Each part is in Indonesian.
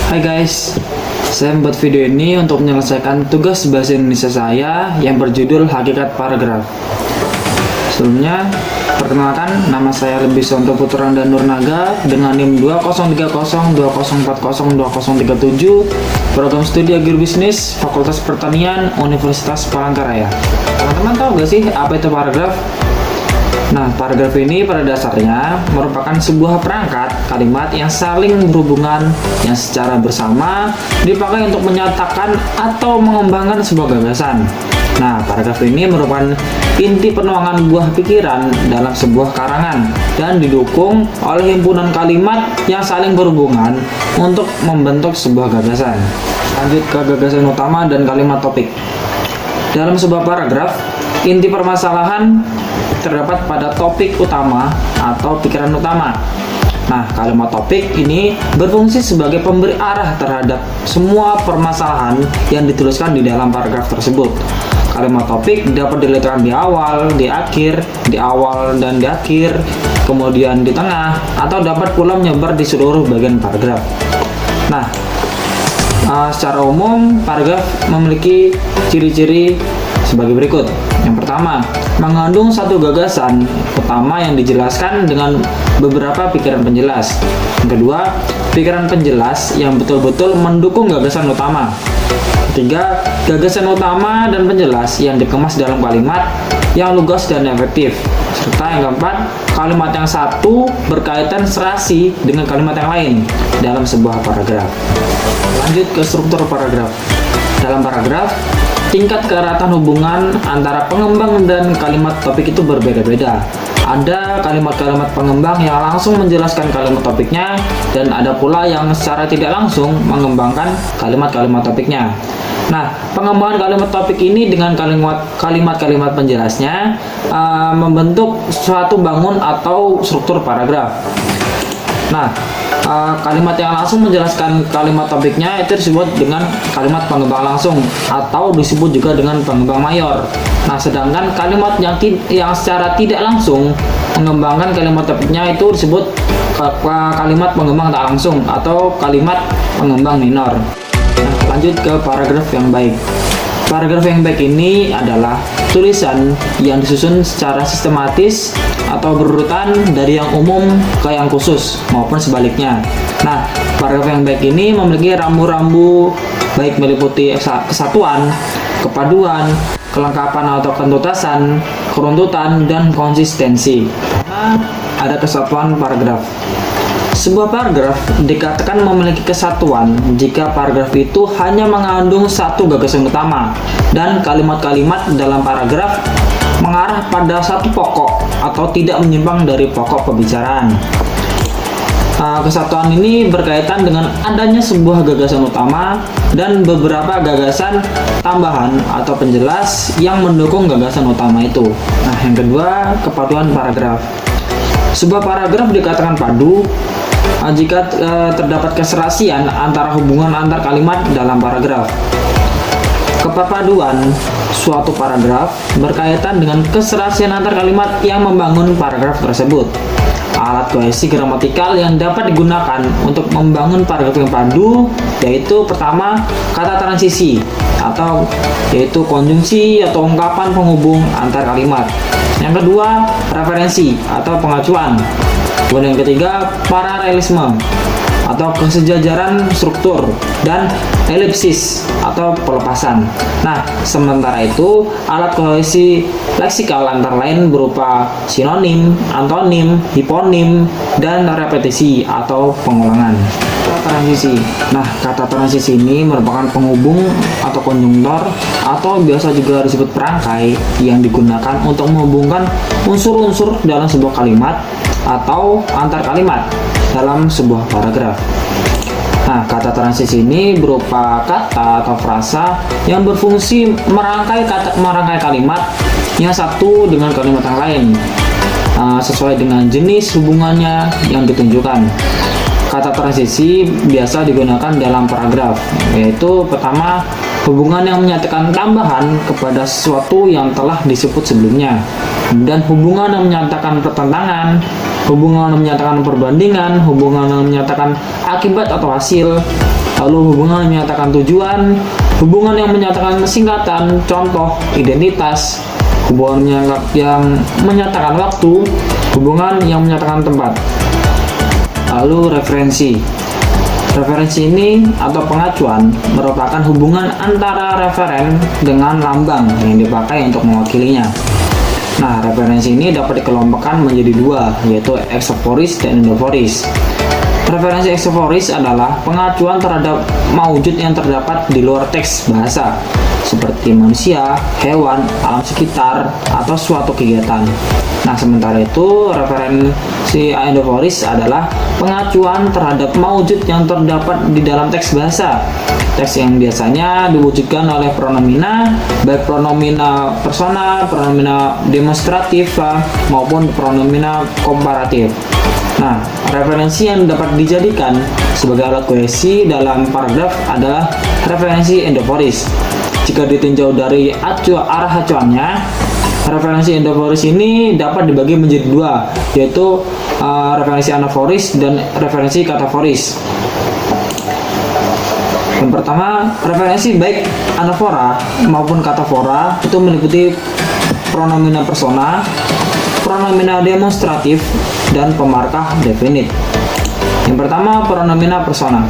Hai guys, saya membuat video ini untuk menyelesaikan tugas bahasa Indonesia saya yang berjudul Hakikat Paragraf. Sebelumnya, perkenalkan, nama saya Lebisonto Putranda Nurnaga dengan NIM 203020402037, program studi agribisnis Fakultas Pertanian Universitas Palangkaraya. Teman-teman tahu gak sih apa itu paragraf? Nah, paragraf ini pada dasarnya merupakan sebuah perangkat kalimat yang saling berhubungan yang secara bersama dipakai untuk menyatakan atau mengembangkan sebuah gagasan. Nah, paragraf ini merupakan inti penuangan buah pikiran dalam sebuah karangan dan didukung oleh himpunan kalimat yang saling berhubungan untuk membentuk sebuah gagasan. Lanjut ke gagasan utama dan kalimat topik. Dalam sebuah paragraf, inti permasalahan terdapat pada topik utama atau pikiran utama. Nah, kalimat topik ini berfungsi sebagai pemberi arah terhadap semua permasalahan yang dituliskan di dalam paragraf tersebut. Kalimat topik dapat diletakkan di awal, di akhir, di awal dan di akhir, kemudian di tengah, atau dapat pula menyebar di seluruh bagian paragraf. Nah, secara umum paragraf memiliki ciri-ciri sebagai berikut. Yang pertama, mengandung satu gagasan utama yang dijelaskan dengan beberapa pikiran penjelas. Yang kedua, pikiran penjelas yang betul-betul mendukung gagasan utama. Ketiga, gagasan utama dan penjelas yang dikemas dalam kalimat yang lugas dan efektif. Serta yang keempat, kalimat yang satu berkaitan serasi dengan kalimat yang lain dalam sebuah paragraf. Lanjut ke struktur paragraf. Dalam paragraf, tingkat keeratan hubungan antara pengembang dan kalimat topik itu berbeda-beda. Ada kalimat-kalimat pengembang yang langsung menjelaskan kalimat topiknya, dan ada pula yang secara tidak langsung mengembangkan kalimat-kalimat topiknya. Nah, pengembangan kalimat topik ini dengan kalimat-kalimat penjelasnya membentuk suatu bangun atau struktur paragraf. Nah, kalimat yang langsung menjelaskan kalimat topiknya itu disebut dengan kalimat pengembang langsung atau disebut juga dengan pengembang mayor. Nah, sedangkan kalimat yang secara tidak langsung mengembangkan kalimat topiknya itu disebut kalimat pengembang tak langsung atau kalimat pengembang minor. Nah, lanjut ke paragraf yang baik. Paragraf yang baik ini adalah tulisan yang disusun secara sistematis atau berurutan dari yang umum ke yang khusus maupun sebaliknya. Nah, paragraf yang baik ini memiliki rambu-rambu baik meliputi kesatuan, kepaduan, kelengkapan atau kentuntasan, keruntutan, dan konsistensi. Nah, ada kesatuan paragraf. Sebuah paragraf dikatakan memiliki kesatuan jika paragraf itu hanya mengandung satu gagasan utama dan kalimat-kalimat dalam paragraf mengarah pada satu pokok atau tidak menyimpang dari pokok pembicaraan. Kesatuan ini berkaitan dengan adanya sebuah gagasan utama dan beberapa gagasan tambahan atau penjelas yang mendukung gagasan utama itu. Nah, yang kedua, kepaduan paragraf. Sebuah paragraf dikatakan padu jika terdapat keserasian antara hubungan antar kalimat dalam paragraf. Kepaduan suatu paragraf berkaitan dengan keserasian antar kalimat yang membangun paragraf tersebut. Alat kohesi gramatikal yang dapat digunakan untuk membangun paragraf yang padu yaitu pertama, kata transisi atau yaitu konjungsi atau ungkapan penghubung antar kalimat. Yang kedua, referensi atau pengacuan. Kemudian yang ketiga, paralelisme atau kesejajaran struktur, dan elipsis atau pelepasan. Nah, sementara itu alat kohesi leksikal antara lain berupa sinonim, antonim, hiponim, dan repetisi atau pengulangan. Kata transisi. Nah, kata transisi ini merupakan penghubung atau konjungtor atau biasa juga disebut perangkai yang digunakan untuk menghubungkan unsur-unsur dalam sebuah kalimat atau antar kalimat dalam sebuah paragraf. Nah, kata transisi ini berupa kata atau frasa yang berfungsi merangkai kalimat yang satu dengan kalimat yang lain sesuai dengan jenis hubungannya yang ditunjukkan. Kata transisi biasa digunakan dalam paragraf, yaitu pertama, hubungan yang menyatakan tambahan kepada sesuatu yang telah disebut sebelumnya, dan hubungan yang menyatakan pertentangan, hubungan yang menyatakan perbandingan, hubungan yang menyatakan akibat atau hasil, lalu hubungan yang menyatakan tujuan, hubungan yang menyatakan singkatan, contoh, identitas, hubungan yang menyatakan waktu, hubungan yang menyatakan tempat. Lalu referensi. Referensi ini atau pengacuan merupakan hubungan antara referen dengan lambang yang dipakai untuk mewakilinya. Nah, referensi ini dapat dikelompokkan menjadi dua, yaitu eksoforis dan endoforis. Referensi eksoforis adalah pengacuan terhadap maujud yang terdapat di luar teks bahasa, seperti manusia, hewan, alam sekitar, atau suatu kegiatan. Nah, sementara itu referensi endoforis adalah pengacuan terhadap maujud yang terdapat di dalam teks bahasa. Teks yang biasanya diwujudkan oleh pronomina, baik pronomina persona, pronomina demonstratif, maupun pronomina komparatif. Nah, referensi yang dapat dijadikan sebagai alat kohesi dalam paragraf adalah referensi endoforis. Jika ditinjau dari arah acuannya, referensi endoforis ini dapat dibagi menjadi dua, yaitu referensi anaforis dan referensi kataforis. Yang pertama, referensi baik anafora maupun katafora itu meliputi pronomina persona, pronomina demonstratif, dan pemarkah definit. Yang pertama, pronomina persona.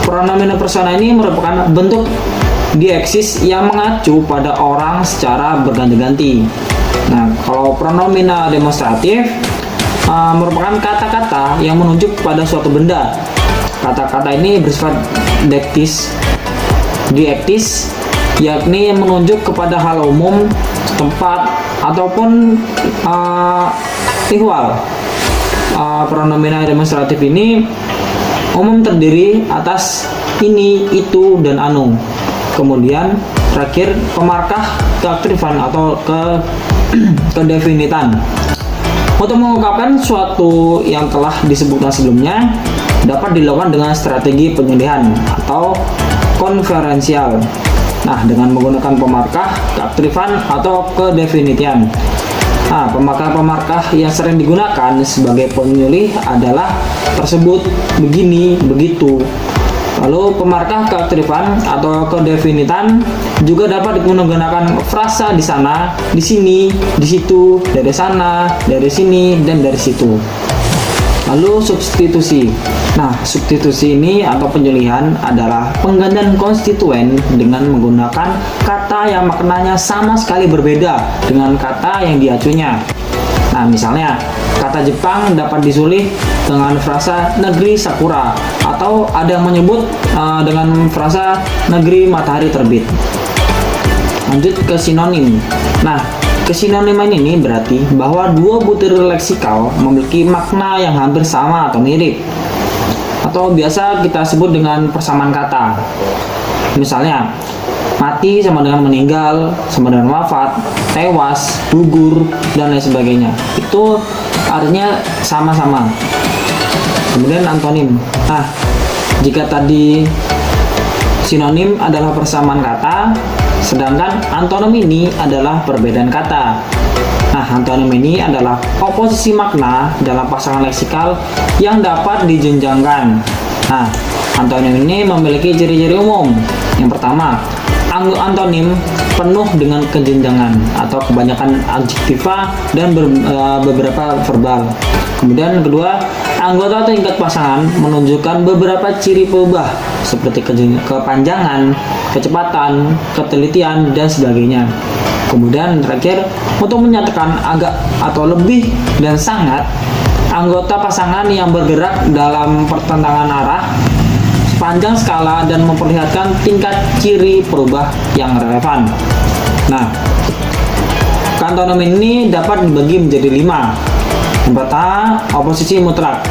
Pronomina persona ini merupakan bentuk dieksis yang mengacu pada orang secara berganti-ganti. Nah, kalau pronomina demonstratif merupakan kata-kata yang menunjuk pada suatu benda. Kata-kata ini bersifat diektis, yakni menunjuk kepada hal umum, tempat, ataupun ihwal. Pronomina demonstratif ini umum terdiri atas ini, itu, dan anu. Kemudian terakhir pemarkah keaktifan atau kedefinitan. Untuk mengungkapkan suatu yang telah disebutkan sebelumnya dapat dilakukan dengan strategi penyedihan atau konferensial. Nah, dengan menggunakan pemarkah keaktifan atau kedefinitian. Nah, pemarkah yang sering digunakan sebagai penyulih adalah tersebut, begini, begitu. Lalu pemarkah keaktifan atau kedefinitan juga dapat menggunakan frasa di sana, di sini, di situ, dari sana, dari sini, dan dari situ. Lalu substitusi. Nah, substitusi ini atau penyulihan adalah penggantian konstituen dengan menggunakan kata yang maknanya sama sekali berbeda dengan kata yang diacunya. Nah, misalnya kata Jepang dapat disulih dengan frasa negeri sakura, atau ada yang menyebut dengan frasa negeri matahari terbit. Lanjut ke sinonim. Nah, kesinoniman ini berarti bahwa dua butir leksikal memiliki makna yang hampir sama atau mirip, atau biasa kita sebut dengan persamaan kata. Misalnya, mati sama dengan meninggal, sama dengan wafat, tewas, gugur, dan lain sebagainya. Itu artinya sama-sama. Kemudian antonim. Nah, jika tadi sinonim adalah persamaan kata, sedangkan antonim ini adalah perbedaan kata. Nah, antonim ini adalah oposisi makna dalam pasangan leksikal yang dapat dijenjangkan. Nah, antonim ini memiliki ciri-ciri umum. Yang pertama, antonim penuh dengan kejenjangan atau kebanyakan adjektiva dan beberapa verbal. Kemudian yang kedua, anggota tingkat pasangan menunjukkan beberapa ciri peubah seperti kepanjangan, kecepatan, ketelitian, dan sebagainya. Kemudian terakhir, untuk menyatakan agak atau lebih dan sangat, anggota pasangan yang bergerak dalam pertentangan arah sepanjang skala dan memperlihatkan tingkat ciri perubah yang relevan. Nah, antonim ini dapat dibagi menjadi 5. Yang pertama, oposisi mutlak,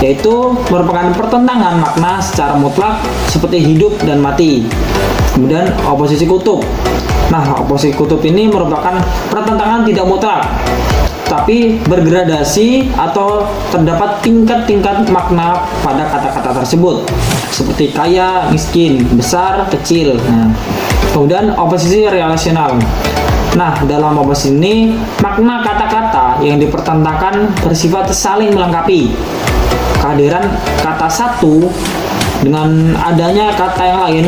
yaitu merupakan pertentangan makna secara mutlak seperti hidup dan mati. Kemudian oposisi kutub. Nah, oposisi kutub ini merupakan pertentangan tidak mutlak, tapi bergradasi atau terdapat tingkat-tingkat makna pada kata-kata tersebut, seperti kaya, miskin, besar, kecil. Nah, kemudian oposisi relasional. Nah, dalam oposisi ini, makna kata-kata yang dipertentangkan bersifat saling melengkapi. Kehadiran kata satu dengan adanya kata yang lain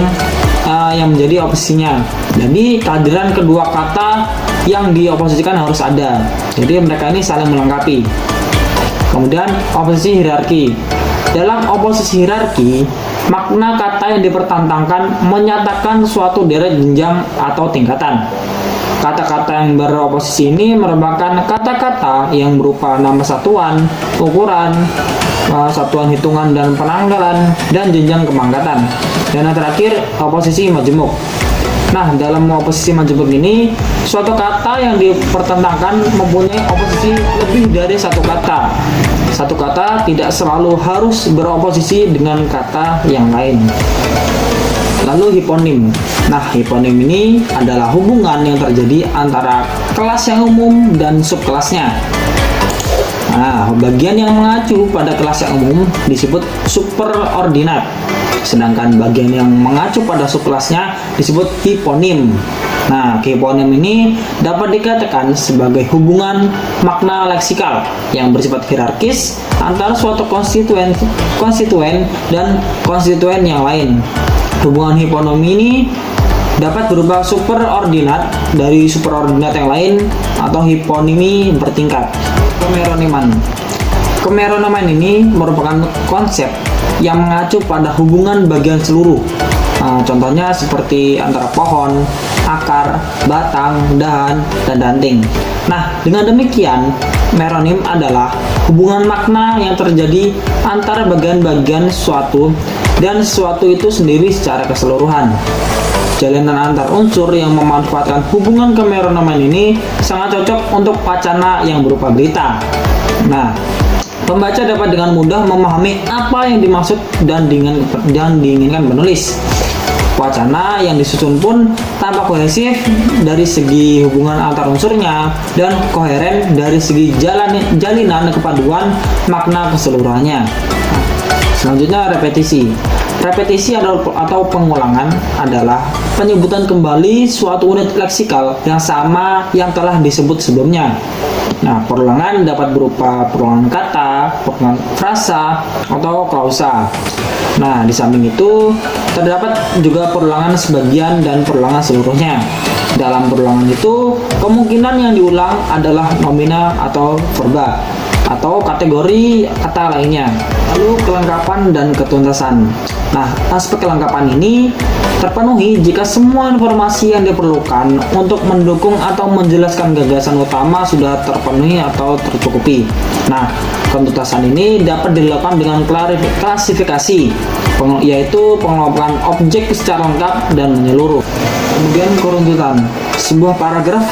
yang menjadi oposisinya. Jadi kehadiran kedua kata yang dioposisikan harus ada. Jadi mereka ini saling melengkapi. Kemudian oposisi hierarki. Dalam oposisi hierarki, makna kata yang dipertentangkan menyatakan suatu deret jenjang atau tingkatan. Kata-kata yang beroposisi ini merupakan kata-kata yang berupa nama satuan, ukuran, satuan hitungan dan penanggalan, dan jenjang kepangkatan. Dan yang terakhir, oposisi majemuk. Nah, dalam oposisi majemuk ini, suatu kata yang dipertentangkan mempunyai oposisi lebih dari satu kata. Satu kata tidak selalu harus beroposisi dengan kata yang lain. Lalu hiponim. Nah, hiponim ini adalah hubungan yang terjadi antara kelas yang umum dan subkelasnya. Nah, bagian yang mengacu pada kelas yang umum disebut superordinat, sedangkan bagian yang mengacu pada subkelasnya disebut hiponim. Nah, hiponim ini dapat dikatakan sebagai hubungan makna leksikal yang bersifat hierarkis antara suatu konstituen dan konstituen yang lain. Hubungan hiponim ini dapat berupa superordinat dari superordinat yang lain atau hiponimi bertingkat. Kemeroniman. Kemeroniman ini merupakan konsep yang mengacu pada hubungan bagian seluruh. Contohnya seperti antara pohon, akar, batang, dahan, dan ranting. Nah, dengan demikian, meronim adalah hubungan makna yang terjadi antara bagian-bagian suatu dan sesuatu itu sendiri secara keseluruhan. Jalinan antar unsur yang memanfaatkan hubungan kemeroniman ini sangat cocok untuk wacana yang berupa berita. Nah, pembaca dapat dengan mudah memahami apa yang dimaksud dan diinginkan penulis. Wacana yang disusun pun tampak kohesif dari segi hubungan antar unsurnya dan koheren dari segi jalinan kepaduan makna keseluruhannya. Selanjutnya, repetisi. Repetisi atau pengulangan adalah penyebutan kembali suatu unit leksikal yang sama yang telah disebut sebelumnya. Nah, perulangan dapat berupa perulangan kata, perulangan frasa, atau klausa. Nah, di samping itu terdapat juga perulangan sebagian dan perulangan seluruhnya. Dalam perulangan itu, kemungkinan yang diulang adalah nomina atau verba atau kategori kata lainnya. Lalu kelengkapan dan ketuntasan. Nah, aspek kelengkapan ini terpenuhi jika semua informasi yang diperlukan untuk mendukung atau menjelaskan gagasan utama sudah terpenuhi atau tercukupi. Nah, ketuntasan ini dapat dilakukan dengan klasifikasi, yaitu pengelompokan objek secara lengkap dan menyeluruh. Kemudian keruntutan. Sebuah paragraf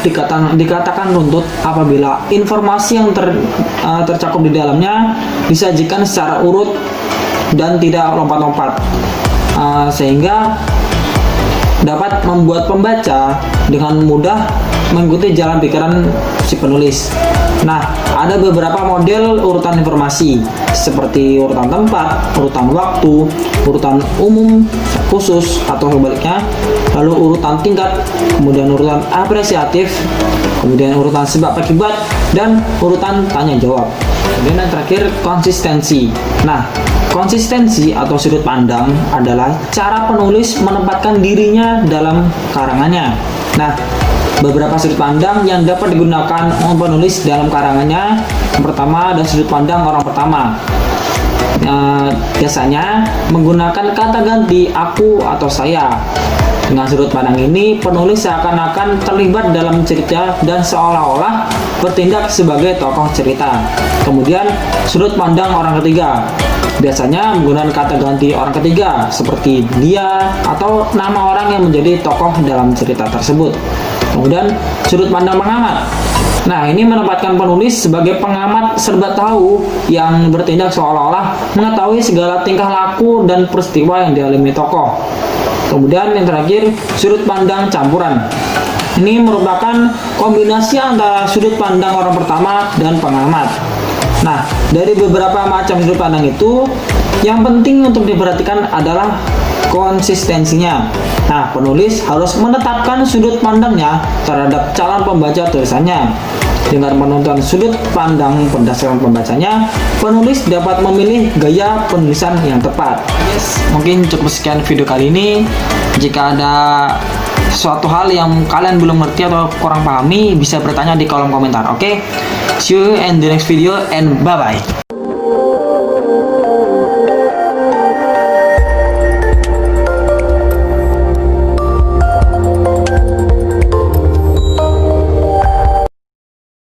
dikatakan runtut apabila informasi yang tercakup di dalamnya disajikan secara urut dan tidak lompat-lompat, sehingga dapat membuat pembaca dengan mudah mengikuti jalan pikiran si penulis. Nah, ada beberapa model urutan informasi seperti urutan tempat, urutan waktu, urutan umum khusus atau sebaliknya, lalu urutan tingkat, kemudian urutan apresiatif, kemudian urutan sebab akibat, dan urutan tanya jawab. Kemudian yang terakhir, konsistensi. Nah, konsistensi atau sudut pandang adalah cara penulis menempatkan dirinya dalam karangannya. Nah, beberapa sudut pandang yang dapat digunakan untuk penulis dalam karangannya. Yang pertama ada sudut pandang orang pertama. Biasanya menggunakan kata ganti aku atau saya. Dengan sudut pandang ini, penulis seakan-akan terlibat dalam cerita dan seolah-olah bertindak sebagai tokoh cerita. Kemudian, sudut pandang orang ketiga. Biasanya menggunakan kata ganti orang ketiga seperti dia atau nama orang yang menjadi tokoh dalam cerita tersebut. Kemudian, sudut pandang pengamat. Nah, ini menempatkan penulis sebagai pengamat serba tahu yang bertindak seolah-olah mengetahui segala tingkah laku dan peristiwa yang dialami tokoh. Kemudian yang terakhir, sudut pandang campuran. Ini merupakan kombinasi antara sudut pandang orang pertama dan pengamat. Nah, dari beberapa macam sudut pandang itu, yang penting untuk diperhatikan adalah konsistensinya. Nah, penulis harus menetapkan sudut pandangnya terhadap calon pembaca tulisannya. Dengan menonton sudut pandang berdasarkan pembacanya, penulis dapat memilih gaya penulisan yang tepat. Yes, mungkin cukup sekian video kali ini. Jika ada suatu hal yang kalian belum ngerti atau kurang pahami, bisa bertanya di kolom komentar. Oke? See you in the next video and bye-bye.